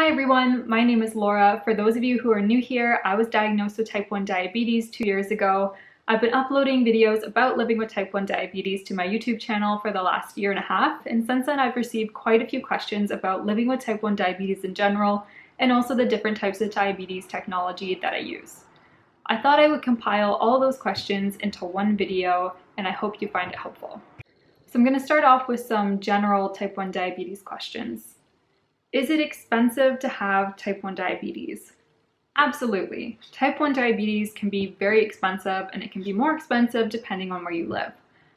Hi everyone, my name is Laura. For those of you who are new here, I was diagnosed with type 1 diabetes 2 years ago. I've been uploading videos about living with type 1 diabetes to my YouTube channel for the last year and a half, and since then I've received quite a few questions about living with type 1 diabetes in general, and also the different types of diabetes technology that I use. I thought I would compile all those questions into one video, and I hope you find it helpful. So I'm going to start off with some general type 1 diabetes questions. Is it expensive to have type 1 diabetes? Absolutely. Type 1 diabetes can be very expensive, and it can be more expensive depending on where you live.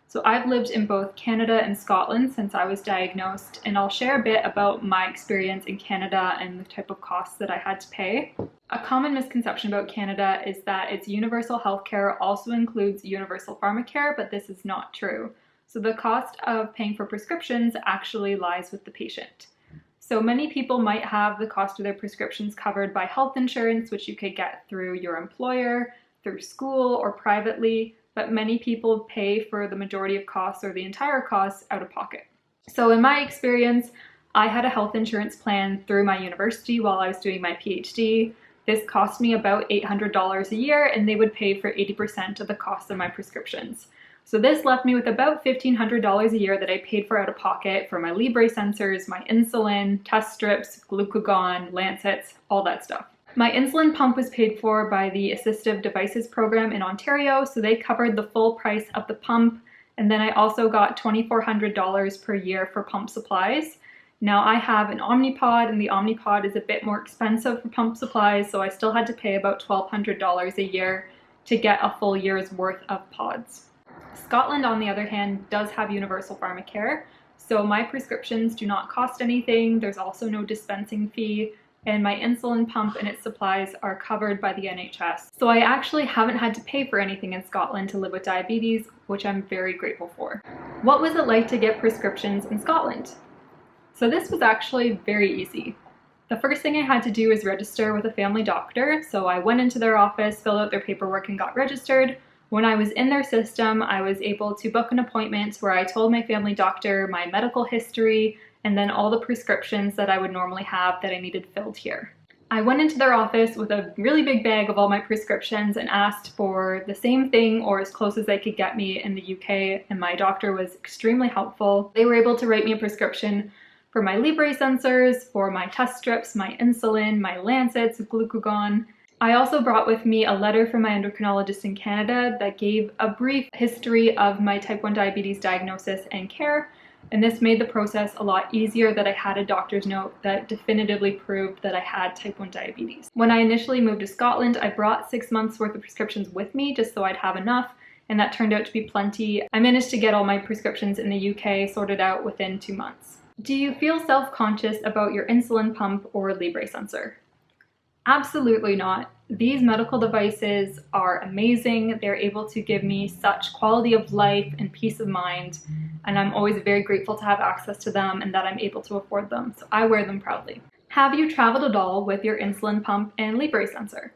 So I've lived in both Canada and Scotland since I was diagnosed, and I'll share a bit about my experience in Canada and the type of costs that I had to pay. A common misconception about Canada is that its universal healthcare also includes universal pharmacare, but this is not true. So the cost of paying for prescriptions actually lies with the patient. So many people might have the cost of their prescriptions covered by health insurance, which you could get through your employer, through school, or privately, but many people pay for the majority of costs or the entire costs out of pocket. So in my experience, I had a health insurance plan through my university while I was doing my PhD. This cost me about $800 a year, and they would pay for 80% of the cost of my prescriptions. So this left me with about $1,500 a year that I paid for out of pocket for my Libre sensors, my insulin, test strips, glucagon, lancets, all that stuff. My insulin pump was paid for by the Assistive Devices program in Ontario, so they covered the full price of the pump, and then I also got $2,400 per year for pump supplies. Now I have an Omnipod, and the Omnipod is a bit more expensive for pump supplies, so I still had to pay about $1,200 a year to get a full year's worth of pods. Scotland, on the other hand, does have universal pharmacare, so my prescriptions do not cost anything. There's also no dispensing fee, and my insulin pump and its supplies are covered by the NHS. So I actually haven't had to pay for anything in Scotland to live with diabetes, which I'm very grateful for. What was it like to get prescriptions in Scotland? So this was actually very easy. The first thing I had to do was register with a family doctor, so I went into their office, filled out their paperwork, and got registered. When I was in their system, I was able to book an appointment where I told my family doctor my medical history and then all the prescriptions that I would normally have that I needed filled here. I went into their office with a really big bag of all my prescriptions and asked for the same thing or as close as they could get me in the UK, and my doctor was extremely helpful. They were able to write me a prescription for my Libre sensors, for my test strips, my insulin, my lancets, glucagon. I also brought with me a letter from my endocrinologist in Canada that gave a brief history of my type 1 diabetes diagnosis and care, and this made the process a lot easier that I had a doctor's note that definitively proved that I had type 1 diabetes. When I initially moved to Scotland, I brought 6 months worth of prescriptions with me just so I'd have enough, and that turned out to be plenty. I managed to get all my prescriptions in the UK sorted out within 2 months. Do you feel self-conscious about your insulin pump or Libre sensor? Absolutely not. These medical devices are amazing. They're able to give me such quality of life and peace of mind, and I'm always very grateful to have access to them and that I'm able to afford them, so I wear them proudly. Have you traveled at all with your insulin pump and Libre sensor?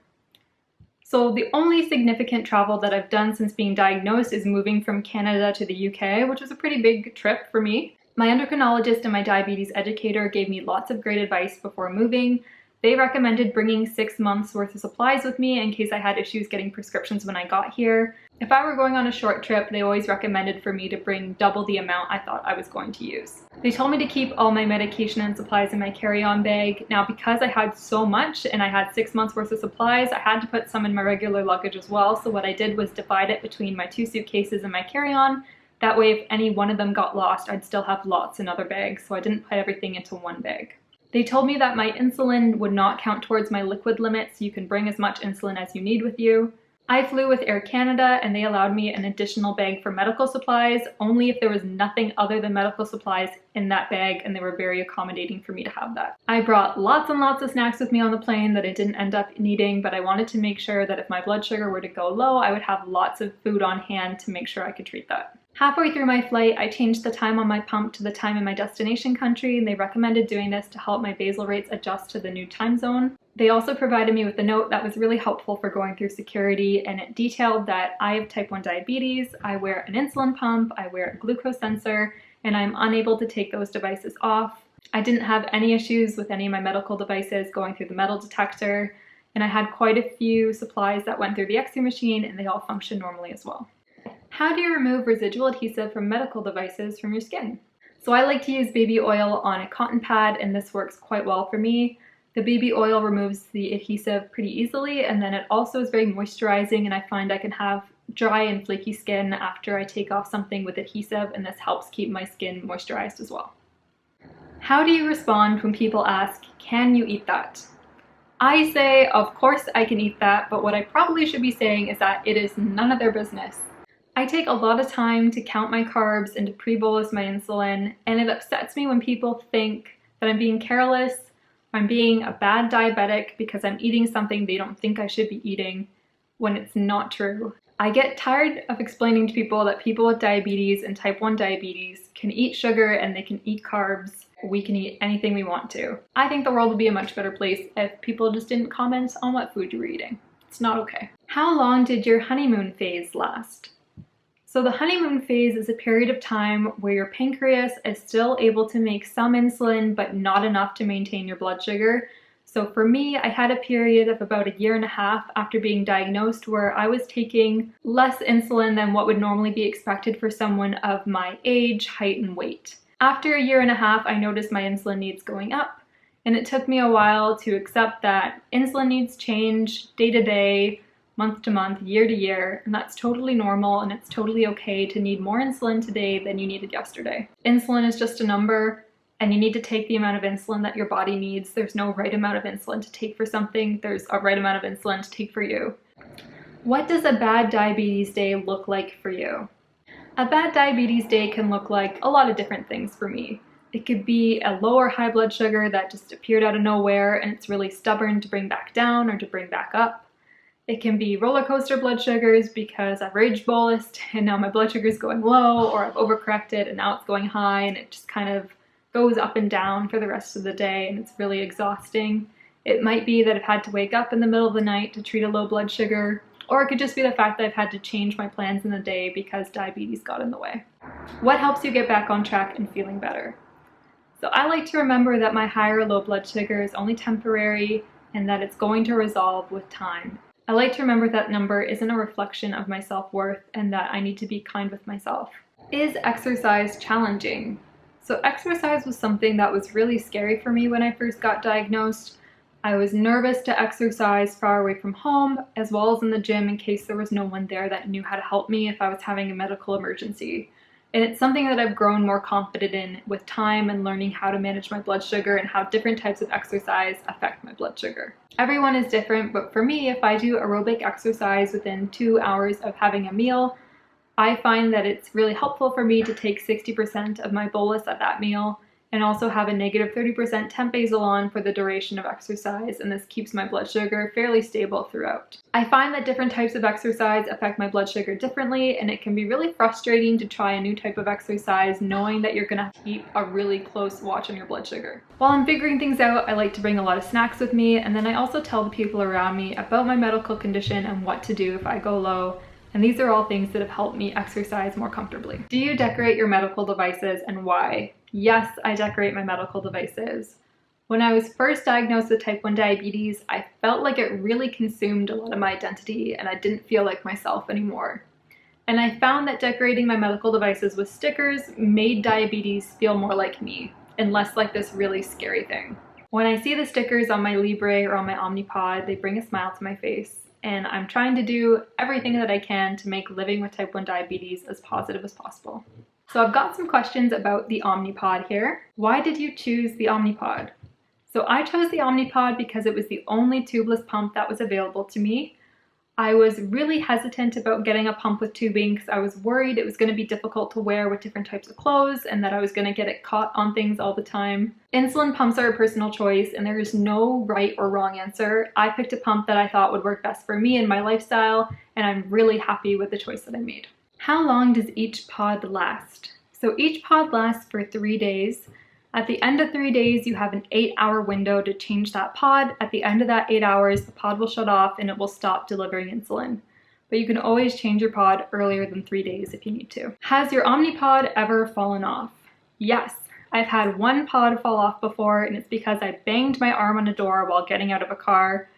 So the only significant travel that I've done since being diagnosed is moving from Canada to the UK, which was a pretty big trip for me. My endocrinologist and my diabetes educator gave me lots of great advice before moving. They recommended bringing 6 months worth of supplies with me in case I had issues getting prescriptions when I got here. If I were going on a short trip, they always recommended for me to bring double the amount I thought I was going to use. They told me to keep all my medication and supplies in my carry-on bag. Now, because I had so much and I had 6 months worth of supplies, I had to put some in my regular luggage as well. So what I did was divide it between my 2 suitcases and my carry-on. That way, if any one of them got lost, I'd still have lots in other bags, so I didn't put everything into one bag. They told me that my insulin would not count towards my liquid limit, so you can bring as much insulin as you need with you. I flew with Air Canada, and they allowed me an additional bag for medical supplies, only if there was nothing other than medical supplies in that bag, and they were very accommodating for me to have that. I brought lots and lots of snacks with me on the plane that I didn't end up needing, but I wanted to make sure that if my blood sugar were to go low, I would have lots of food on hand to make sure I could treat that. Halfway through my flight, I changed the time on my pump to the time in my destination country, and they recommended doing this to help my basal rates adjust to the new time zone. They also provided me with a note that was really helpful for going through security, and it detailed that I have type 1 diabetes, I wear an insulin pump, I wear a glucose sensor, and I'm unable to take those devices off. I didn't have any issues with any of my medical devices going through the metal detector, and I had quite a few supplies that went through the X-ray machine and they all function normally as well. How do you remove residual adhesive from medical devices from your skin? So I like to use baby oil on a cotton pad, and this works quite well for me. The baby oil removes the adhesive pretty easily, and then it also is very moisturizing, and I find I can have dry and flaky skin after I take off something with adhesive, and this helps keep my skin moisturized as well. How do you respond when people ask, "Can you eat that?" I say, of course I can eat that, but what I probably should be saying is that it is none of their business. I take a lot of time to count my carbs and to pre-bolus my insulin, and it upsets me when people think that I'm being careless, or I'm being a bad diabetic because I'm eating something they don't think I should be eating, when it's not true. I get tired of explaining to people that people with diabetes and type 1 diabetes can eat sugar and they can eat carbs. We can eat anything we want to. I think the world would be a much better place if people just didn't comment on what food you were eating. It's not okay. How long did your honeymoon phase last? So the honeymoon phase is a period of time where your pancreas is still able to make some insulin, but not enough to maintain your blood sugar. So for me, I had a period of about 1.5 years after being diagnosed where I was taking less insulin than what would normally be expected for someone of my age, height, and weight. After 1.5 years, I noticed my insulin needs going up, and it took me a while to accept that insulin needs change day to day, month to month, year to year, and that's totally normal, and it's totally okay to need more insulin today than you needed yesterday. Insulin is just a number, and you need to take the amount of insulin that your body needs. There's no right amount of insulin to take for something, there's a right amount of insulin to take for you. What does a bad diabetes day look like for you? A bad diabetes day can look like a lot of different things for me. It could be a low or high blood sugar that just appeared out of nowhere and it's really stubborn to bring back down or to bring back up. It can be roller coaster blood sugars because I've rage bolused and now my blood sugar is going low, or I've overcorrected and now it's going high, and it just kind of goes up and down for the rest of the day and it's really exhausting. It might be that I've had to wake up in the middle of the night to treat a low blood sugar, or it could just be the fact that I've had to change my plans in the day because diabetes got in the way. What helps you get back on track and feeling better? So I like to remember that my high or low blood sugar is only temporary and that it's going to resolve with time. I like to remember that number isn't a reflection of my self-worth and that I need to be kind with myself. Is exercise challenging? So exercise was something that was really scary for me when I first got diagnosed. I was nervous to exercise far away from home, as well as in the gym in case there was no one there that knew how to help me if I was having a medical emergency. And it's something that I've grown more confident in with time and learning how to manage my blood sugar and how different types of exercise affect my blood sugar. Everyone is different, but for me, if I do aerobic exercise within 2 hours of having a meal, I find that it's really helpful for me to take 60% of my bolus at that meal and also have a negative 30% temp basal on for the duration of exercise, and this keeps my blood sugar fairly stable throughout. I find that different types of exercise affect my blood sugar differently, and it can be really frustrating to try a new type of exercise knowing that you're gonna keep a really close watch on your blood sugar. While I'm figuring things out, I like to bring a lot of snacks with me, and then I also tell the people around me about my medical condition and what to do if I go low. And these are all things that have helped me exercise more comfortably. Do you decorate your medical devices and why? Yes, I decorate my medical devices. When I was first diagnosed with type 1 diabetes, I felt like it really consumed a lot of my identity and I didn't feel like myself anymore. And I found that decorating my medical devices with stickers made diabetes feel more like me and less like this really scary thing. When I see the stickers on my Libre or on my Omnipod, they bring a smile to my face. And I'm trying to do everything that I can to make living with type 1 diabetes as positive as possible. So I've got some questions about the Omnipod here. Why did you choose the Omnipod? So I chose the Omnipod because it was the only tubeless pump that was available to me. I was really hesitant about getting a pump with tubing because I was worried it was going to be difficult to wear with different types of clothes and that I was going to get it caught on things all the time. Insulin pumps are a personal choice and there is no right or wrong answer. I picked a pump that I thought would work best for me and my lifestyle, and I'm really happy with the choice that I made. How long does each pod last? So each pod lasts for 3 days. At the end of 3 days, you have an 8-hour window to change that pod. At the end of that 8 hours, the pod will shut off and it will stop delivering insulin. But you can always change your pod earlier than 3 days if you need to. Has your Omnipod ever fallen off? Yes. I've had one pod fall off before, and it's because I banged my arm on a door while getting out of a car.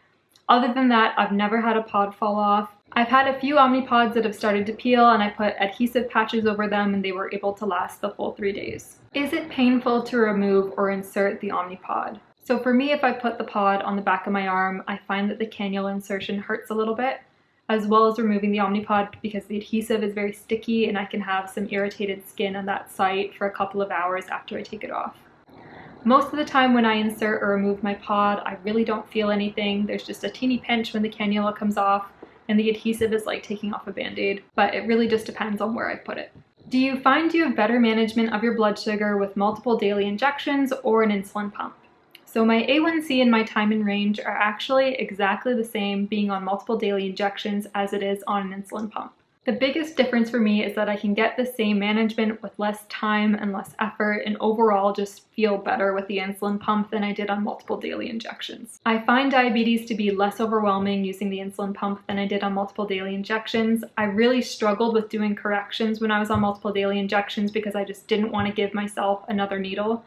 Other than that, I've never had a pod fall off. I've had a few Omnipods that have started to peel, and I put adhesive patches over them and they were able to last the full 3 days. Is it painful to remove or insert the Omnipod? So for me, if I put the pod on the back of my arm, I find that the cannula insertion hurts a little bit, as well as removing the Omnipod because the adhesive is very sticky and I can have some irritated skin on that site for a couple of hours after I take it off. Most of the time when I insert or remove my pod, I really don't feel anything. There's just a teeny pinch when the cannula comes off, and the adhesive is like taking off a band-aid, but it really just depends on where I put it. Do you find you have better management of your blood sugar with multiple daily injections or an insulin pump? So my A1C and my time in range are actually exactly the same being on multiple daily injections as it is on an insulin pump. The biggest difference for me is that I can get the same management with less time and less effort, and overall just feel better with the insulin pump than I did on multiple daily injections. I find diabetes to be less overwhelming using the insulin pump than I did on multiple daily injections. I really struggled with doing corrections when I was on multiple daily injections because I just didn't want to give myself another needle.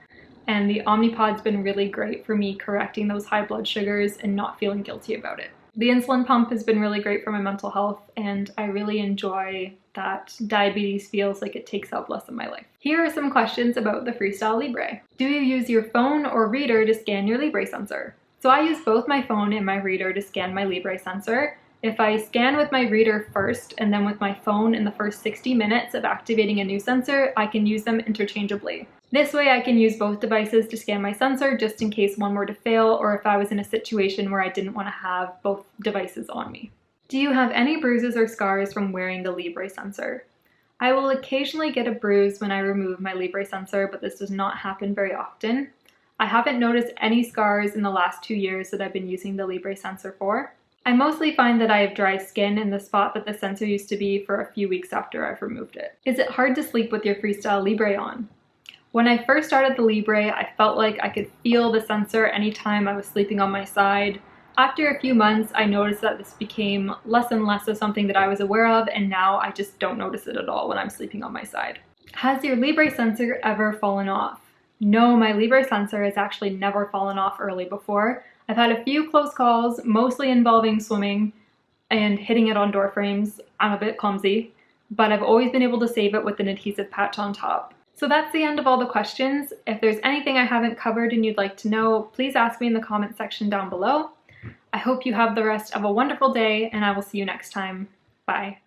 And the Omnipod's been really great for me correcting those high blood sugars and not feeling guilty about it. The insulin pump has been really great for my mental health, and I really enjoy that diabetes feels like it takes up less of my life. Here are some questions about the Freestyle Libre. Do you use your phone or reader to scan your Libre sensor? So I use both my phone and my reader to scan my Libre sensor. If I scan with my reader first and then with my phone in the first 60 minutes of activating a new sensor, I can use them interchangeably. This way I can use both devices to scan my sensor just in case one were to fail, or if I was in a situation where I didn't want to have both devices on me. Do you have any bruises or scars from wearing the Libre sensor? I will occasionally get a bruise when I remove my Libre sensor, but this does not happen very often. I haven't noticed any scars in the last 2 years that I've been using the Libre sensor for. I mostly find that I have dry skin in the spot that the sensor used to be for a few weeks after I've removed it. Is it hard to sleep with your Freestyle Libre on? When I first started the Libre, I felt like I could feel the sensor anytime I was sleeping on my side. After a few months, I noticed that this became less and less of something that I was aware of, and now I just don't notice it at all when I'm sleeping on my side. Has your Libre sensor ever fallen off? No, my Libre sensor has actually never fallen off early before. I've had a few close calls, mostly involving swimming and hitting it on door frames. I'm a bit clumsy, but I've always been able to save it with an adhesive patch on top. So that's the end of all the questions. If there's anything I haven't covered and you'd like to know, please ask me in the comment section down below. I hope you have the rest of a wonderful day, and I will see you next time. Bye.